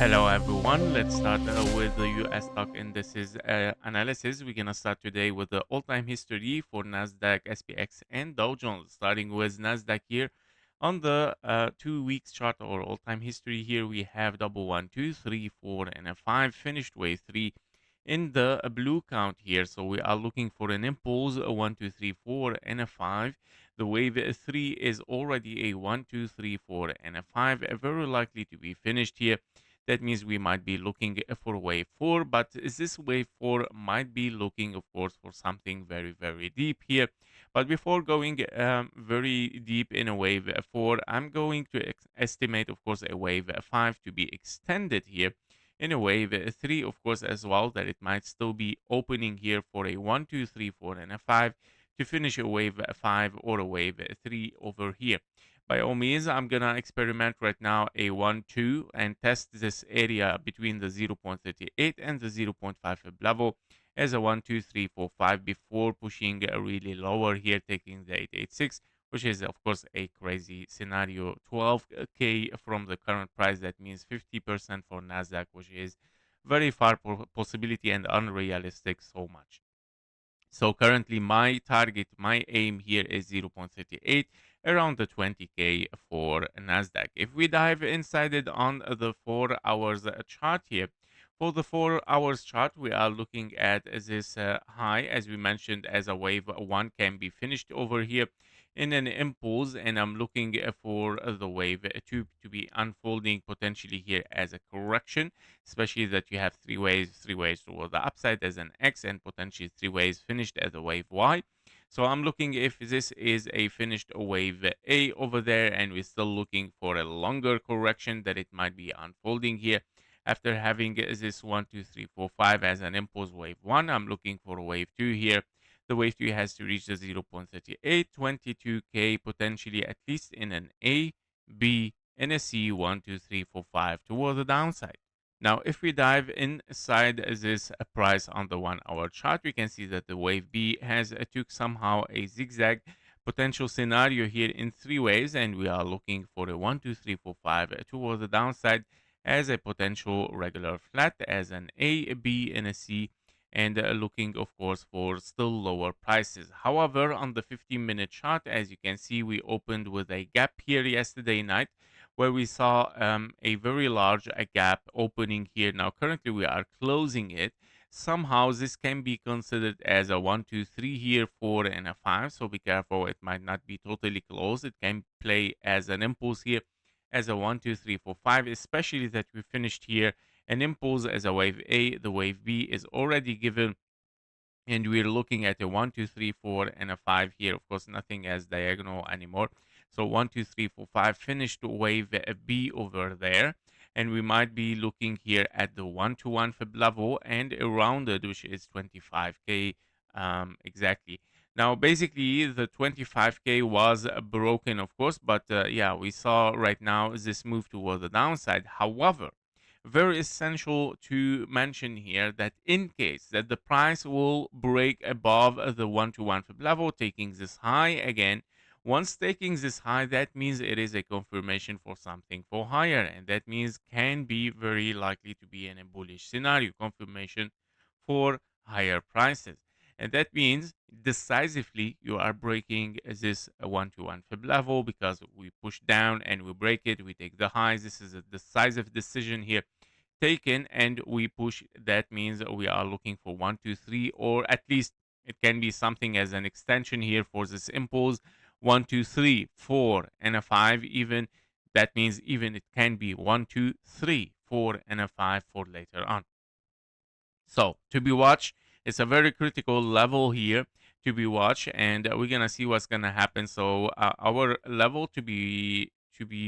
Hello everyone. Let's start with the US stock indices analysis. We're gonna start today with the all-time history for NASDAQ, SPX, and Dow Jones. Starting with NASDAQ here on the 2 weeks chart or all-time history. Here we have double one, two, three, four, and a five. Finished wave three in the blue count here. So we are looking for an impulse, a one, two, three, four, and a five. The wave three is already a one, two, three, four, and a five. Very likely to be finished here. That means we might be looking for wave 4, but this wave 4 might be looking, of course, for something very, very deep here. But before going very deep in a wave 4, I'm going to estimate, of course, a wave 5 to be extended here in a wave 3, of course, as well, that it might still be opening here for a one, 2, 3, 4, and a 5 to finish a wave 5 or a wave 3 over here. By all means, I'm gonna experiment right now a 1, 2 and test this area between the 0.38 and the zero point 0.5 level as a 1, 2, 3, 4, 5 before pushing really lower here, taking the 886, which is of course a crazy scenario. 12K from the current price, that means 50% for NASDAQ, which is very far possibility and unrealistic so much. So currently my target, my aim here is 0.38, around the 20K for NASDAQ. If we dive inside it on the 4 hours chart here, for the 4 hours chart, we are looking at this high, as we mentioned, as a wave 1 can be finished over here in an impulse, and I'm looking for the wave 2 to be unfolding potentially here as a correction, especially that you have three waves toward the upside as an X and potentially three waves finished as a wave Y. So I'm looking if this is a finished wave A over there, and we're still looking for a longer correction that it might be unfolding here. After having this 1, 2, 3, 4, 5 as an impulse wave 1, I'm looking for wave 2 here. The wave 2 has to reach the 0.38, 22K, potentially at least in an A, B, and a C, 1, 2, 3, 4, 5 toward the downside. Now, if we dive inside this price on the 1 hour chart, we can see that the wave B has took somehow a zigzag potential scenario here in three waves, and we are looking for a 1, 2, 3, 4, 5 toward the downside as a potential regular flat, as an A, B, and a C, and looking, of course, for still lower prices. However, on the 15-minute chart, as you can see, we opened with a gap here yesterday night where we saw a very large gap opening here. Now, currently we are closing it. Somehow this can be considered as a 1, 2, 3 here, 4, and a 5. So be careful. It might not be totally closed. It can play as an impulse here as a 1, 2, 3, 4, 5, especially that we finished here an impulse as a wave A. The wave B is already given, and we're looking at a 1, 2, 3, 4, and a 5 here. Of course, nothing as diagonal anymore. So 1, 2, 3, 4, 5 finished wave B over there. And we might be looking here at the 1-to-1 fib level and a rounded, which is 25K exactly. Now, basically, the 25K was broken, of course, but yeah, we saw right now this move toward the downside. However, very essential to mention here that in case that the price will break above the 1-to-1 fib level, taking this high again, once taking this high, that means it is a confirmation for something for higher, and that means can be very likely to be in a bullish scenario, confirmation for higher prices. And that means decisively you are breaking this 1-to-1 fib level, because we push down and we break it, we take the highs. This is a decisive decision here taken, and we push. That means we are looking for 1, 2, 3, or at least it can be something as an extension here for this impulse 1, 2, 3, 4, and a 5 even. That means even it can be 1, 2, 3, 4, and a 5 for later on. So to be watched, it's a very critical level here to be watched, and we're gonna see what's gonna happen. So our level to be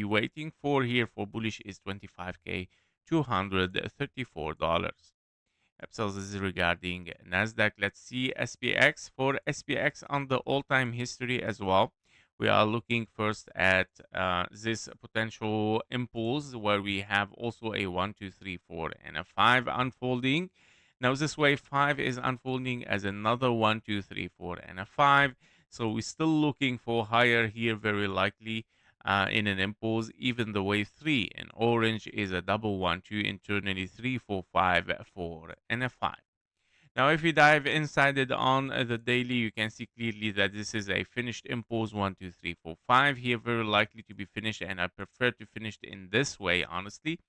waiting for here for bullish is 25K, $234. So this is regarding NASDAQ. Let's see SPX. For SPX on the all-time history as well, we are looking first at this potential impulse where we have also a 1, 2, 3, 4, and a 5 unfolding. Now this wave 5 is unfolding as another 1, 2, 3, 4, and a 5. So we're still looking for higher here, very likely. in an impulse. Even the wave 3 in orange is a double 1-2 internally 3, 4, 5, 4, and a 5. Now, if you dive inside it on the daily, you can see clearly that this is a finished impulse 1, 2, 3, 4, 5 here, very likely to be finished. And I prefer to finish it in this way, honestly,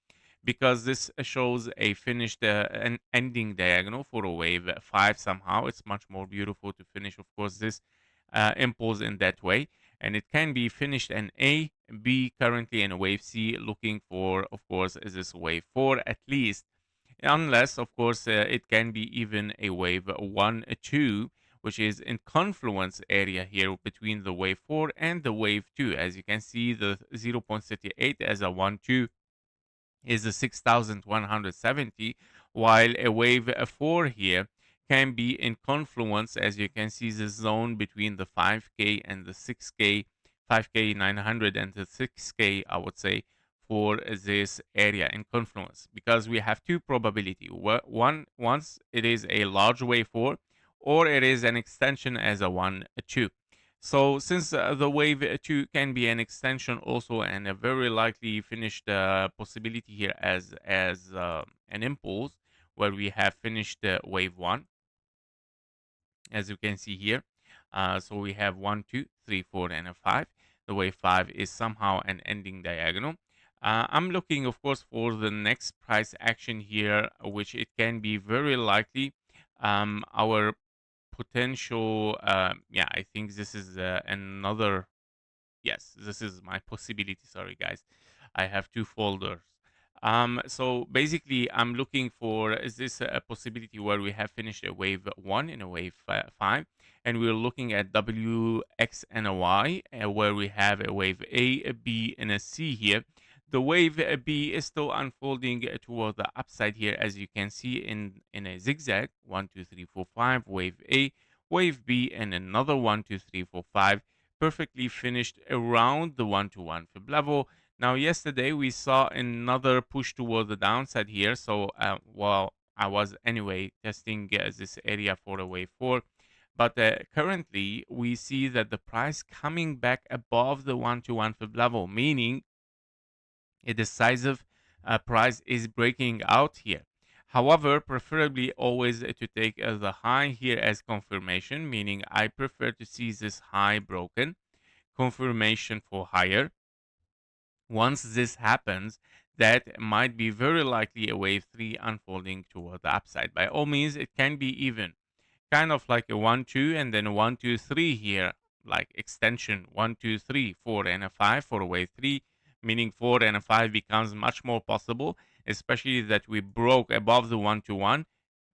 because this shows a finished an ending diagonal for a wave 5 somehow. It's much more beautiful to finish, of course, this impulse in that way. And it can be finished in A, B, currently in a wave C, looking for, of course, is this wave 4 at least, unless of course it can be even a wave 1 2, which is in confluence area here between the wave 4 and the wave 2. As you can see, the 0.38 as a 1 2 is a 6,170, while a wave 4 here can be in confluence. As you can see, the zone between the 5k and the 6k, 5k 900 and the 6k, I would say, for this area in confluence, because we have two probability. One, once it is a large wave 4, or it is an extension as a 1 2. So since the wave 2 can be an extension also, and a very likely finished possibility here as an impulse, where we have finished wave 1, as you can see here. So we have 1, 2, 3, 4, and a 5. The wave 5 is somehow an ending diagonal. I'm looking, of course, for the next price action here, which it can be very likely our potential. Yeah, I think this is another. Yes, this is my possibility. Sorry, guys. I have two folders. So basically, I'm looking for, is this a possibility where we have finished a wave 1 and a wave 5, and we're looking at W, X, and a Y, where we have a wave A B, and a C here. The wave B is still unfolding toward the upside here, as you can see in a zigzag 1, 2, 3, 4, 5, wave A, wave B, and another 1, 2, 3, 4, 5, perfectly finished around the 1-to-1 fib level. Now, yesterday we saw another push toward the downside here. So, well, I was anyway testing this area for a wave 4. But currently, we see that the price coming back above the 1-to-1 fib level, meaning a decisive price is breaking out here. However, preferably always to take the high here as confirmation, meaning I prefer to see this high broken, confirmation for higher. Once this happens, that might be very likely a wave 3 unfolding toward the upside. By all means, it can be even kind of like a 1 2 and then a 1 2 3 here, like extension 1 2 3 4 and a 5 for a wave 3, meaning 4 and a 5 becomes much more possible, especially that we broke above the 1-to-1,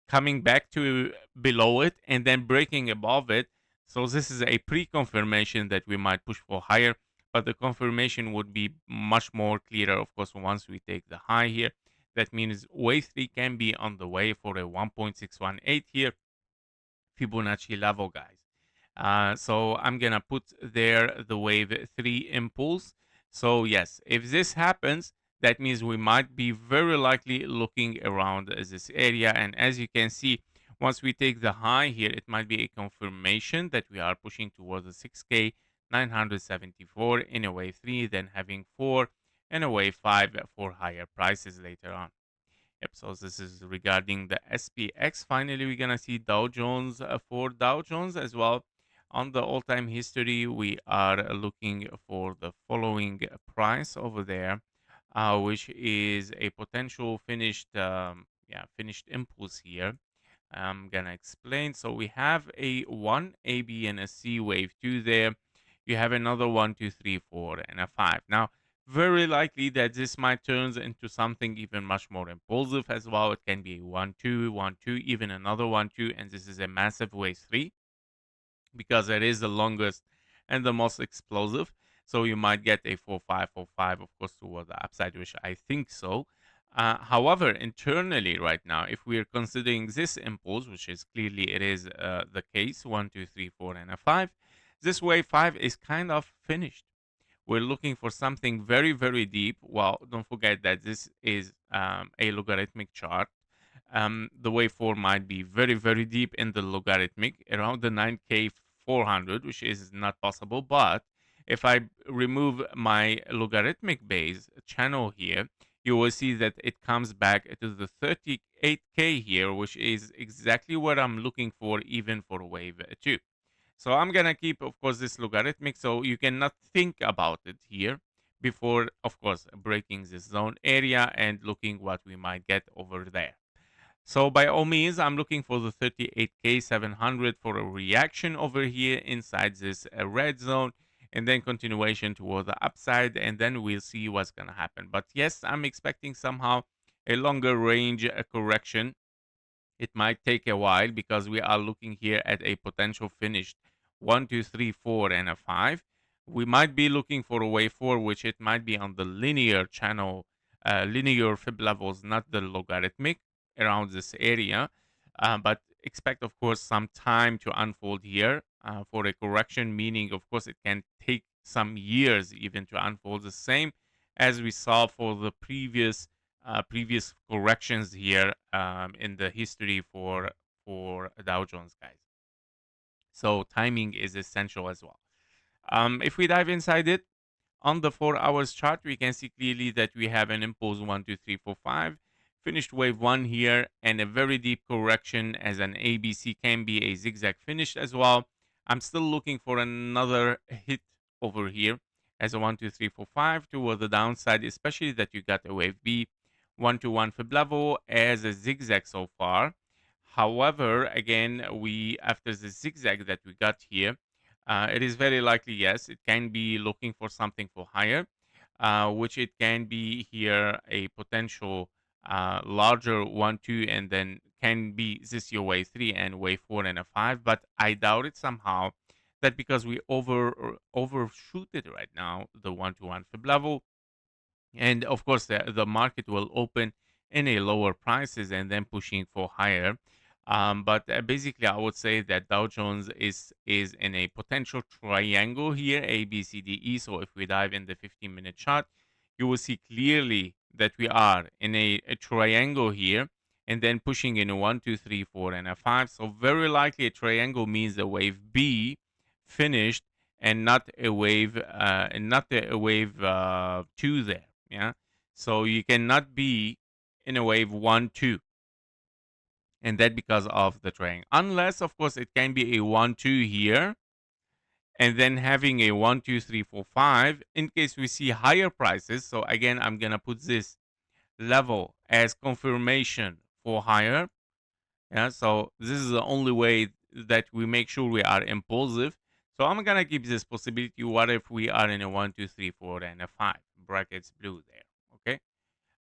coming back to below it and then breaking above it. So this is a pre-confirmation that we might push for higher, but the confirmation would be much more clearer, of course, once we take the high here. That means wave 3 can be on the way for a 1.618 here Fibonacci level, guys. So I'm gonna put there the wave 3 impulse. So yes, if this happens, that means we might be very likely looking around this area. And as you can see, once we take the high here, it might be a confirmation that we are pushing towards the 6k 974 in a wave 3, then having 4 and a wave 5 for higher prices later on. Yep, so this is regarding the SPX. Finally, we're gonna see Dow Jones. For Dow Jones as well, on the all-time history, we are looking for the following price over there, which is a potential finished, finished impulse here. I'm gonna explain. So we have a 1 A, B, and a C wave 2 there. You have another 1, 2, 3, 4, and a 5. Now, very likely that this might turn into something even much more impulsive as well. It can be 1 2 1 2, even another 1 2, and this is a massive wave 3, because it is the longest and the most explosive. So you might get a 4-5-4-5, of course, toward the upside, which I think so. However, internally right now, if we are considering this impulse, which is clearly it is the case, 1 2 3 4 and a 5, this wave 5 is kind of finished. We're looking for something very, very deep. Well, don't forget that this is a logarithmic chart. The waveform might be very, very deep in the logarithmic, around the 9K 400, which is not possible, but If I remove my logarithmic base channel here, you will see that it comes back to the 38K here, which is exactly what I'm looking for even for wave 2. So I'm gonna keep, of course, this logarithmic, so you cannot think about it here before, of course, breaking this zone area and looking what we might get over there. So by all means, I'm looking for the 38K 700 for a reaction over here inside this red zone, and then continuation toward the upside, and then we'll see what's gonna happen. But yes, I'm expecting somehow a longer range correction. It might take a while because we are looking here at a potential finished 1, 2, 3, 4, and a 5. We might be looking for a wave 4, which it might be on the linear channel, linear fib levels, not the logarithmic, around this area. But expect, of course, some time to unfold here for a correction, meaning, of course, it can take some years even to unfold, the same as we saw for the previous corrections here in the history for Dow Jones, guys. So timing is essential as well. If we dive inside it, on the 4 hours chart, we can see clearly that we have an impulse 1, 2, 3, 4, 5, finished wave 1 here, and a very deep correction as an ABC can be a zigzag finish as well. I'm still looking for another hit over here as a 1, 2, 3, 4, 5 toward the downside, especially that you got a wave B 1 to 1 fib level as a zigzag so far. However, again, we after the zigzag that we got here, it is very likely, yes, it can be looking for something for higher, which it can be here a potential larger 1, 2, and then can be this your wave 3 and wave 4 and a 5. But I doubt it somehow that because we overshoot it right now, the 1 to 1 fib level, and of course the market will open in a lower prices and then pushing for higher. But basically I would say that Dow Jones is in a potential triangle here, A B C D E. So if we dive in the 15-minute chart, you will see clearly that we are in a triangle here, and then pushing in a 1, 2, 3, 4, and a 5. So very likely a triangle means a wave B finished, and not a wave two there. Yeah. So you cannot be in a wave 1, 2. And that because of the triangle. Unless, of course, it can be a 1, 2 here. And then having a 1, 2, 3, 4, 5 in case we see higher prices. So again, I'm going to put this level as confirmation for higher. Yeah. So this is the only way that we make sure we are impulsive. So I'm going to keep this possibility. What if we are in a 1, 2, 3, 4, and a 5? Brackets blue there. Okay.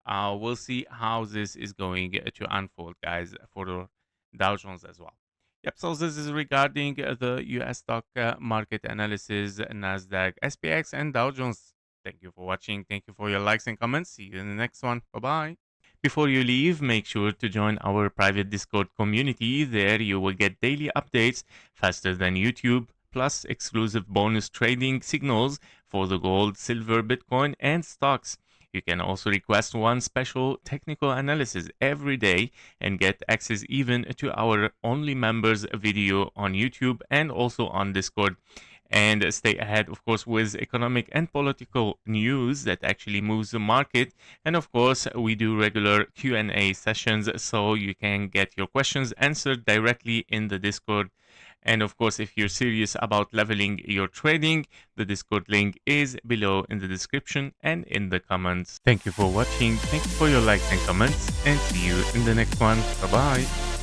We'll see how this is going to unfold, guys, for the Dow Jones as well. Yep, so this is regarding the US stock market analysis, NASDAQ, SPX, and Dow Jones. Thank you for watching. Thank you for your likes and comments. See you in the next one. Bye-bye. Before you leave, make sure to join our private Discord community. There you will get daily updates faster than YouTube, plus exclusive bonus trading signals for the gold, silver, Bitcoin, and stocks. You can also request one special technical analysis every day and get access even to our only members video on YouTube and also on Discord. And stay ahead, of course, with economic and political news that actually moves the market. And of course, we do regular Q&A sessions, so you can get your questions answered directly in the Discord. And of course, if you're serious about leveling your trading, the Discord link is below in the description and in the comments. Thank you for watching. Thank you for your likes and comments, and see you in the next one. Bye bye.